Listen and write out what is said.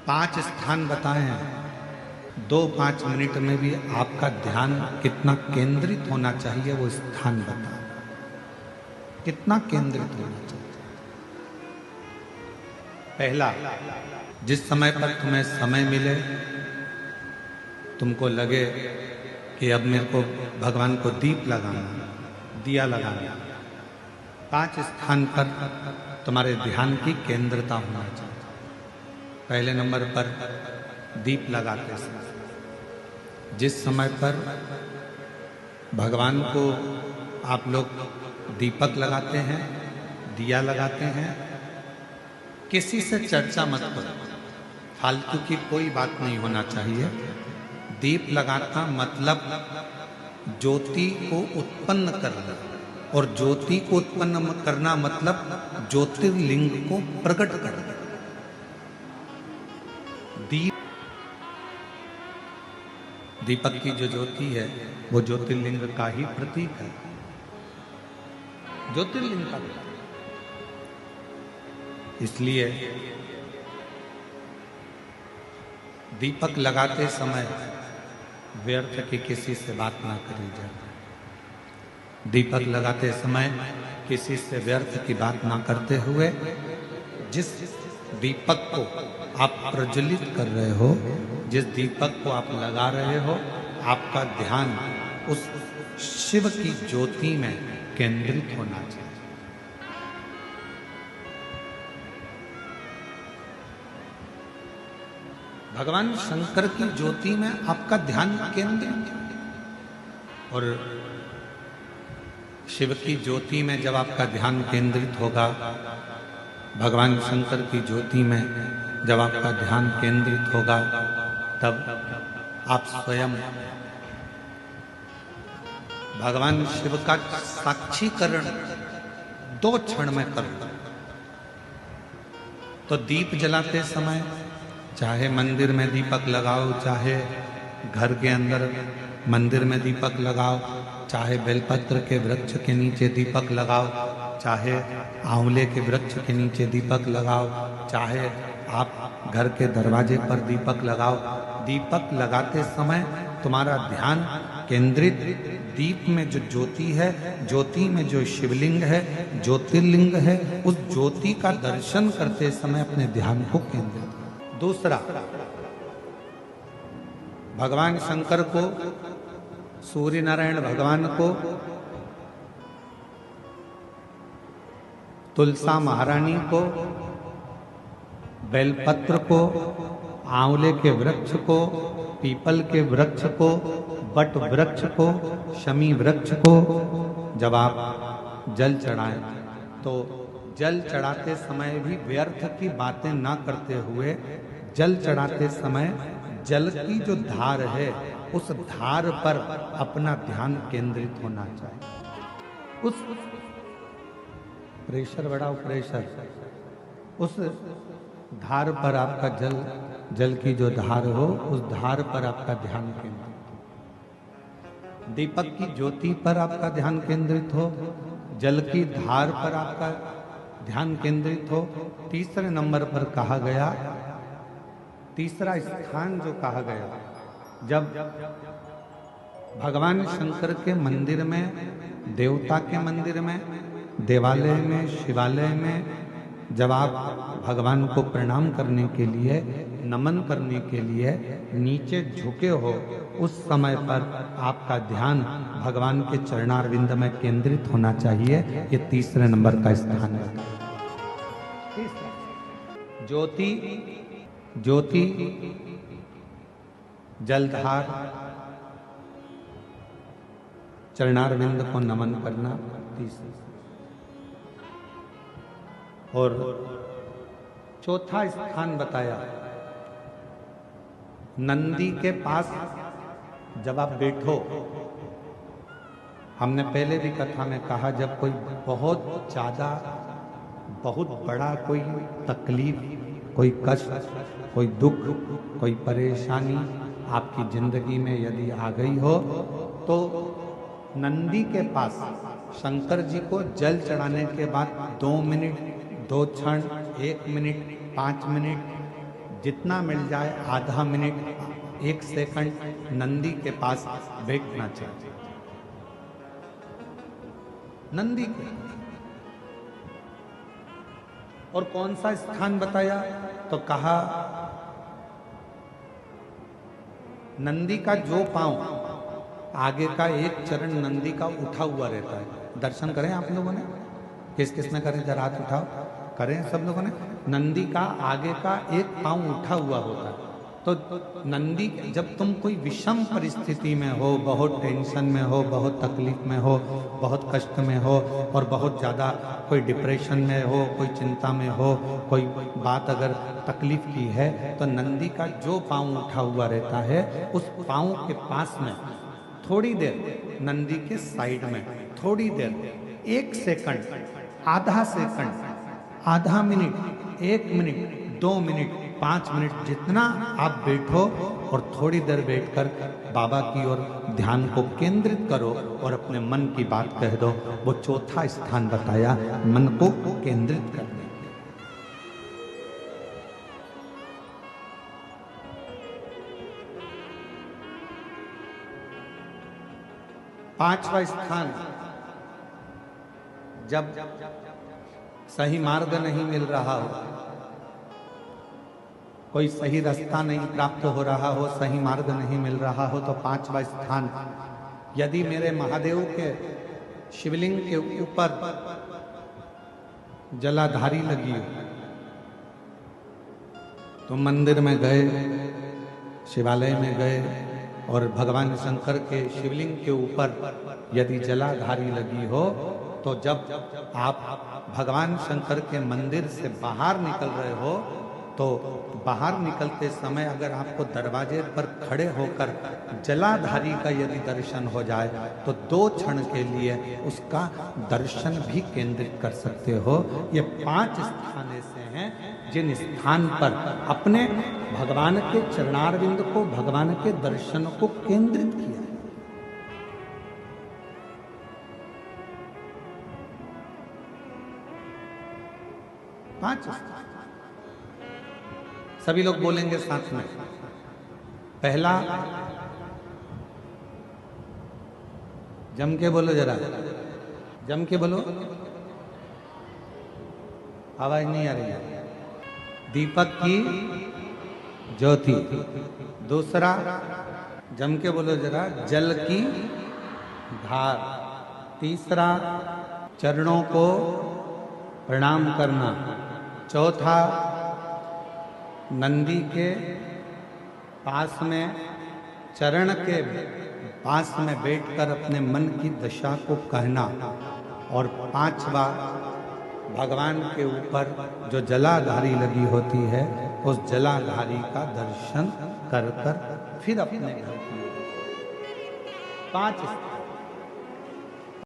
5 स्थान बताए हैं। 2-5 मिनट में भी आपका ध्यान कितना केंद्रित होना चाहिए वो स्थान बताए, कितना केंद्रित होना चाहिए। पहला, जिस समय पर तुम्हें समय मिले, तुमको लगे कि अब मेरे को भगवान को दीप लगाना, दिया लगाना, 5 स्थान पर तुम्हारे ध्यान की केंद्रता होना चाहिए। पहले नंबर पर दीप लगाते समय, जिस समय पर भगवान को आप लोग दीपक लगाते हैं, दिया लगाते हैं, किसी से चर्चा मत करो, फालतू की कोई बात नहीं होना चाहिए। दीप लगाना मतलब ज्योति को उत्पन्न करना, और ज्योति को उत्पन्न करना मतलब ज्योतिर्लिंग को प्रकट करना। दीपक की जो ज्योति है वो ज्योतिर्लिंग का ही प्रतीक है, ज्योतिर्लिंग का प्रतीक। इसलिए दीपक लगाते समय व्यर्थ की किसी से बात ना करी जाए। दीपक लगाते समय किसी से व्यर्थ की बात ना करते हुए, जिस दीपक को आप प्रज्वलित कर रहे हो, जिस दीपक को आप लगा रहे हो, आपका ध्यान उस शिव की ज्योति में केंद्रित होना चाहिए। भगवान शंकर की ज्योति में आपका ध्यान केंद्रित, और शिव की ज्योति में जब आपका ध्यान केंद्रित होगा, भगवान शंकर की ज्योति में जब आपका ध्यान केंद्रित होगा, तब आप स्वयं भगवान शिव का साक्षीकरण 2 क्षण में करो। तो दीप जलाते समय चाहे मंदिर में दीपक लगाओ, चाहे घर के अंदर मंदिर में दीपक लगाओ, चाहे बेलपत्र के वृक्ष के नीचे दीपक लगाओ, चाहे आंवले के वृक्ष के नीचे दीपक लगाओ, चाहे आप घर के दरवाजे पर दीपक लगाओ। दीपक लगाते समय तुम्हारा ध्यान केंद्रित दीप में जो ज्योति है, ज्योति में जो शिवलिंग है, ज्योतिर्लिंग है, उस ज्योति का दर्शन करते समय अपने ध्यान को केंद्रित। दूसरा, भगवान शंकर को, सूर्य नारायण भगवान को, तुलसा महारानी को, बेलपत्र को, आंवले के वृक्ष को, पीपल के वृक्ष को, बट वृक्ष को, शमी वृक्ष को जब आप जल चढ़ाएं, तो जल चढ़ाते समय भी व्यर्थ की बातें ना करते हुए, जल चढ़ाते समय जल की जो धार है उस धार पर अपना ध्यान केंद्रित होना चाहिए। उस प्रेशर बढ़ाओ, प्रेशर, उस धार पर आपका जल की जो धार हो, उस धार पर आपका ध्यान केंद्रित हो। दीपक की ज्योति पर आपका ध्यान केंद्रित हो, जल की धार पर आपका ध्यान केंद्रित हो। तीसरे नंबर पर कहा गया, तीसरा स्थान जो कहा गया, जब भगवान शंकर के मंदिर में, देवता के मंदिर में, देवालय में, शिवालय में जब आप भगवान को प्रणाम करने के लिए, नमन करने के लिए नीचे झुके हो, उस समय पर आपका ध्यान भगवान के चरणारविंद में केंद्रित होना चाहिए। ये तीसरे नंबर का स्थान है। ज्योति, ज्योति, जलधार, चरणारविंद को नमन करना तीसरा। और चौथा स्थान बताया, नंदी के पास जब आप बैठो। हमने पहले भी कथा में कहा, जब कोई बहुत ज्यादा, बहुत बड़ा कोई तकलीफ, कोई कष्ट, कोई दुख, कोई परेशानी आपकी जिंदगी में यदि आ गई हो, तो नंदी के पास शंकर जी को जल चढ़ाने के बाद 2 मिनट, 2 क्षण, 1 मिनट, 5 मिनट जितना मिल जाए आधा मिनट 1 सेकंड नंदी के पास बैठना चाहिए। नंदी के, और कौन सा स्थान बताया? तो कहा नंदी का जो पांव आगे का एक चरण नंदी का उठा हुआ रहता है। दर्शन करें आप लोगों ने, किस किस ने करें? जरा हाथ उठाओ, करें सब लोगों ने। नंदी का आगे का एक पांव उठा हुआ होता है। तो नंदी, जब तुम कोई विषम परिस्थिति में हो, बहुत टेंशन में हो, बहुत तकलीफ में हो, बहुत कष्ट में हो, और बहुत ज़्यादा कोई डिप्रेशन में हो, कोई चिंता में हो, कोई बात अगर तकलीफ की है, तो नंदी का जो पांव उठा हुआ रहता है उस पांव के पास में थोड़ी देर, नंदी के साइड में थोड़ी देर, 1 सेकंड, आधा सेकंड, आधा मिनट, 1 मिनट, 2 मिनट, 5 मिनट, जितना आप बैठो और थोड़ी देर बैठकर बाबा की ओर ध्यान को केंद्रित करो और अपने मन की बात कह दो। वो चौथा स्थान बताया, मन को केंद्रित करने। पांचवा स्थान, जब सही मार्ग नहीं मिल रहा हो, कोई सही रास्ता नहीं प्राप्त हो रहा हो, सही मार्ग नहीं मिल रहा हो, तो पांचवा स्थान, यदि मेरे महादेव के शिवलिंग के ऊपर जलाधारी लगी हो, तो मंदिर में गए, शिवालय में गए और भगवान शंकर के शिवलिंग के ऊपर यदि जलाधारी लगी हो, तो जब आप भगवान शंकर के मंदिर से बाहर निकल रहे हो, तो बाहर निकलते समय अगर आपको दरवाजे पर खड़े होकर जलाधारी का यदि दर्शन हो जाए, तो 2 क्षण के लिए उसका दर्शन भी केंद्रित कर सकते हो। ये 5 स्थान ऐसे हैं जिन स्थान पर अपने भगवान के चरणारविंद को, भगवान के दर्शन को केंद्रित किया है। पांच सभी लोग बोलेंगे साथ में। पहला, जम के बोलो, जरा जम के बोलो, आवाज नहीं आ रही है। दीपक की ज्योति। दूसरा, जम के बोलो जरा, जल की धार। तीसरा, चरणों को प्रणाम करना। चौथा, नंदी के पास में, चरण के पास में बैठकर अपने मन की दशा को कहना। और 5वां, भगवान के ऊपर जो जलाधारी लगी होती है, उस जलाधारी का दर्शन कर कर फिर अपने घर की 5